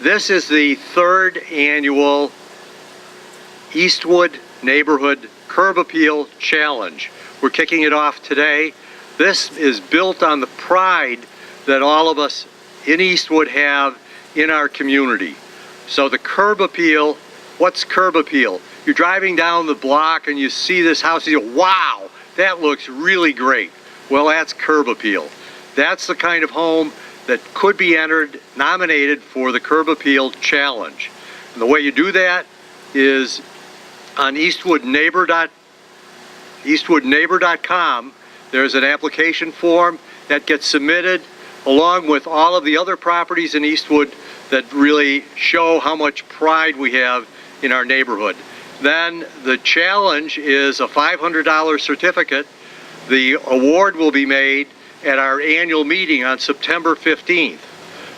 This is the third annual Eastwood Neighborhood Curb Appeal Challenge. We're kicking it off today. This is built on the pride that all of us in Eastwood have in our community. So the curb appeal, what's curb appeal? You're driving down the block and you see this house and you go, wow, that looks really great. Well, that's curb appeal. That's the kind of home that could be nominated for the Curb Appeal Challenge. And the way you do that is on eastwoodneighbor.com. There's an application form that gets submitted along with all of the other properties in Eastwood that really show how much pride we have in our neighborhood. Then the challenge is a $500 certificate. The award will be made at our annual meeting on September 15th.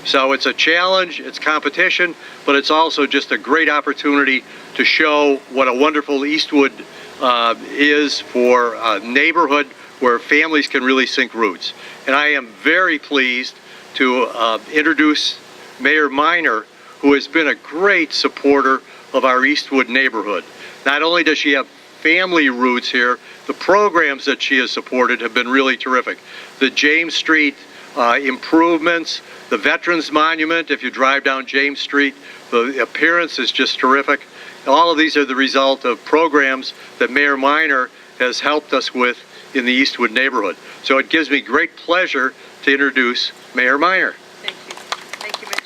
So it's a challenge, it's competition, but it's also just a great opportunity to show what a wonderful Eastwood is for a neighborhood where families can really sink roots. And I am very pleased to introduce Mayor Miner, who has been a great supporter of our Eastwood neighborhood. Not only does she have family roots here, the programs that she has supported have been really terrific. The James Street improvements, the Veterans Monument, if you drive down James Street, the appearance is just terrific. All of these are the result of programs that Mayor Miner has helped us with in the Eastwood neighborhood. So it gives me great pleasure to introduce Mayor Miner. Thank you. Thank you, Mitch.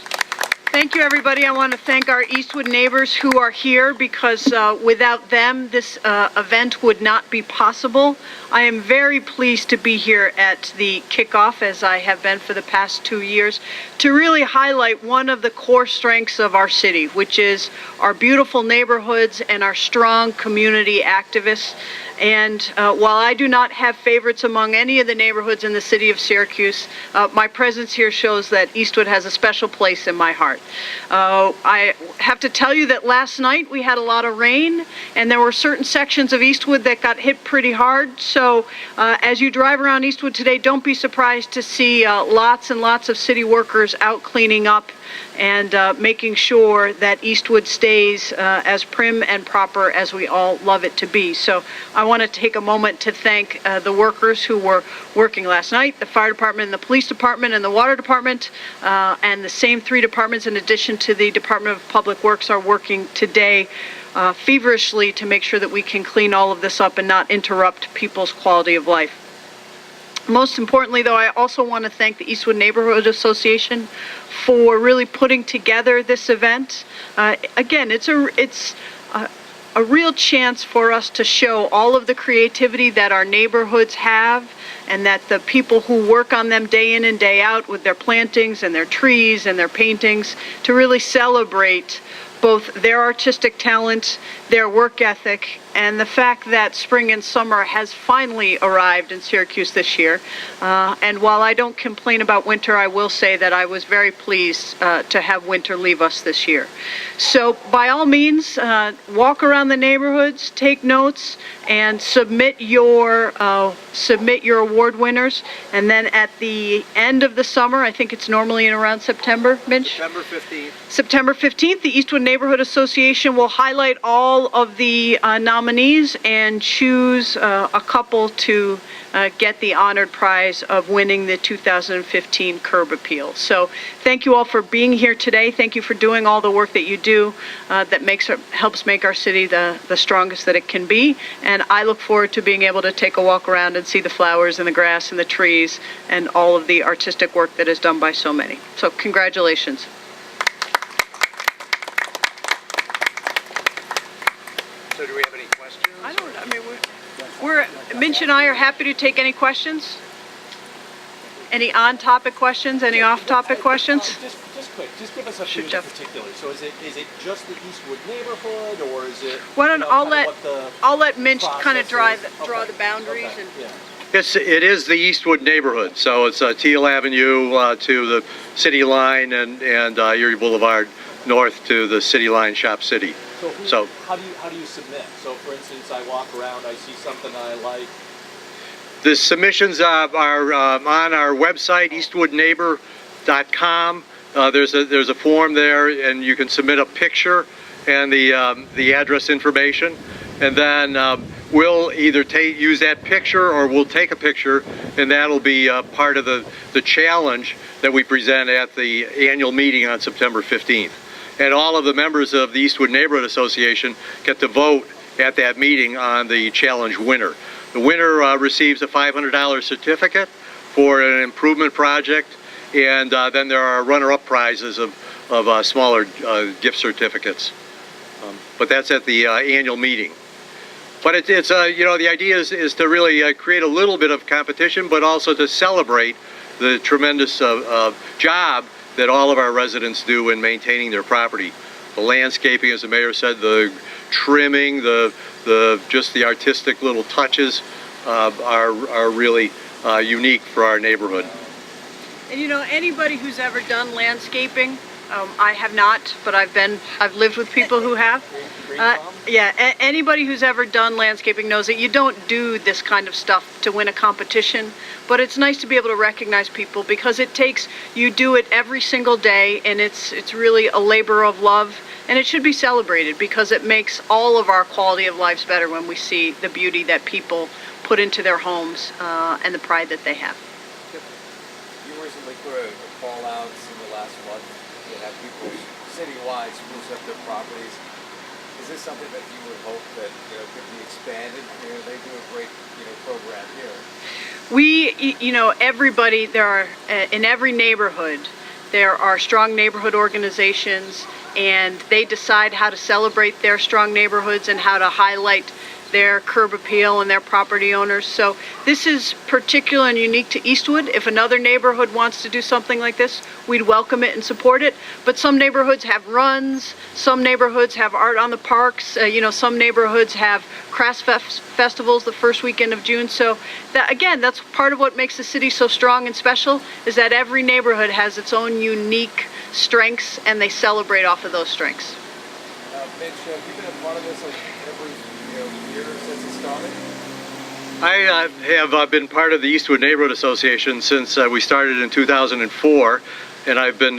Thank you, everybody. I want to thank our Eastwood neighbors who are here because without them, this event would not be possible. I am very pleased to be here at the kickoff, as I have been for the past 2 years, to really highlight one of the core strengths of our city, which is our beautiful neighborhoods and our strong community activists. And while I do not have favorites among any of the neighborhoods in the city of Syracuse, my presence here shows that Eastwood has a special place in my heart. I have to tell you that last night we had a lot of rain, and there were certain sections of Eastwood that got hit pretty hard. So as you drive around Eastwood today, don't be surprised to see lots and lots of city workers out cleaning up and making sure that Eastwood stays as prim and proper as we all love it to be. So I want to take a moment to thank the workers who were working last night, the fire department and the police department and the water department, and the same three departments in addition to the Department of Public Works are working today feverishly to make sure that we can clean all of this up and not interrupt people's quality of life. Most importantly, though, I also want to thank the Eastwood Neighborhood Association for really putting together this event. Again, it's a real chance for us to show all of the creativity that our neighborhoods have and that the people who work on them day in and day out with their plantings and their trees and their paintings to really celebrate both their artistic talent, their work ethic, and the fact that spring and summer has finally arrived in Syracuse this year. And while I don't complain about winter, I will say that I was very pleased to have winter leave us this year. So by all means, walk around the neighborhoods, take notes, and submit your award winners. And then at the end of the summer, I think it's normally in around September, Mitch? September 15th. September 15th, the Eastwood Neighborhood Association will highlight all of the nominees and choose a couple to get the honored prize of winning the 2015 Curb Appeal. So thank you all for being here today. Thank you for doing all the work that you do that helps make our city the strongest that it can be. And I look forward to being able to take a walk around and see the flowers and the grass and the trees and all of the artistic work that is done by so many. So congratulations. So do we have any questions? Minch and I are happy to take any questions. Any on-topic questions? Any off-topic questions? Just quick. Just give us a few in particular. So is it just the Eastwood neighborhood, or is it? Why don't I'll let Minch kind of draw the boundaries and. Yeah. It is the Eastwood neighborhood, so it's Teal Avenue to the City Line and Erie Boulevard north to the City Line Shop City. So how do you submit? So for instance, I walk around, I see something I like. The submissions are on our website, eastwoodneighbor.com. there's a form there, and you can submit a picture and the address information, and then we'll either use that picture, or we'll take a picture, and that'll be part of the challenge that we present at the annual meeting on September 15th. And all of the members of the Eastwood Neighborhood Association get to vote at that meeting on the challenge winner. The winner receives a $500 certificate for an improvement project, and then there are runner-up prizes of smaller gift certificates. But that's at the annual meeting. But it's you know, the idea is to really create a little bit of competition, but also to celebrate the tremendous job that all of our residents do in maintaining their property. The landscaping, as the mayor said, the trimming, just the artistic little touches are really unique for our neighborhood. And you know, anybody who's ever done landscaping, I have not, but I've lived with people who have. Yeah, anybody who's ever done landscaping knows that you don't do this kind of stuff to win a competition, but it's nice to be able to recognize people, because you do it every single day, and it's really a labor of love, and it should be celebrated, because it makes all of our quality of lives better when we see the beauty that people put into their homes and the pride that they have. You recently put a call out in the last month to have people citywide spruce up their properties. Is this something that you would hope that could be expanded? They do a great program here. Everybody, in every neighborhood, there are strong neighborhood organizations, and they decide how to celebrate their strong neighborhoods and how to highlight their curb appeal and their property owners. So this is particular and unique to Eastwood. If another neighborhood wants to do something like this, we'd welcome it and support it. But some neighborhoods have runs, some neighborhoods have art on the parks, some neighborhoods have crafts festivals the first weekend of June. So that's part of what makes the city so strong and special, is that every neighborhood has its own unique strengths, and they celebrate off of those strengths. Mitch, have you been a part of this every year since it started? I have been part of the Eastwood Neighborhood Association since we started in 2004, and I've been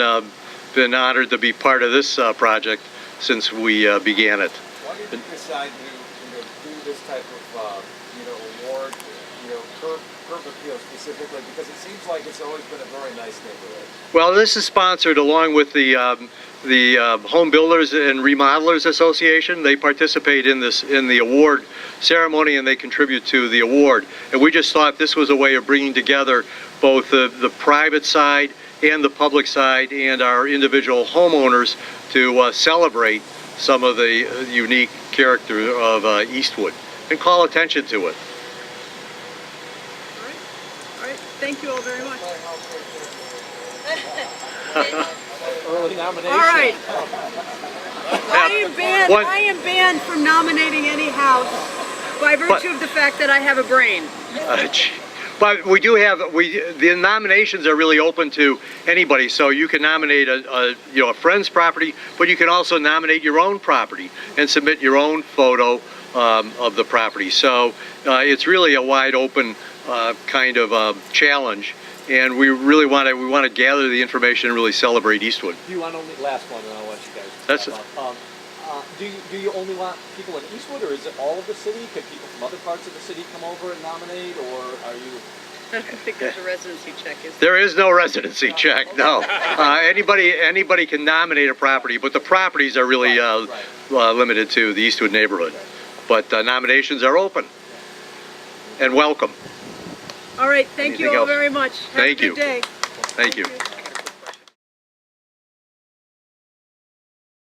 honored to be part of this project since we began it. Why did you decide to do this type of award, curb appeal specifically? Because it seems like it's always been a very nice neighborhood. Well, this is sponsored along with the Home Builders and Remodelers Association. They participate in the award ceremony, and they contribute to the award. And we just thought this was a way of bringing together both the private side and the public side and our individual homeowners to celebrate some of the unique character of Eastwood and call attention to it. All right. Thank you all very much. Early nomination. All right. I am banned from nominating any house by virtue of the fact that I have a brain. But we do have, the nominations are really open to anybody, so you can nominate a friend's property, but you can also nominate your own property and submit your own photo of the property. So it's really a wide open kind of challenge, and we really want to gather the information and really celebrate Eastwood. Do you want only last one, and I'll let you guys. That's it. Do you only want people in Eastwood, or is it all of the city? Could people from other parts of the city come over and nominate, or are you? I don't think there's a residency check, is there? There is no residency check, no. Anybody can nominate a property, but the properties are really limited to the Eastwood neighborhood. But nominations are open and welcome. All right, thank you all else? very much. Have Thank a you. good day. Thank you.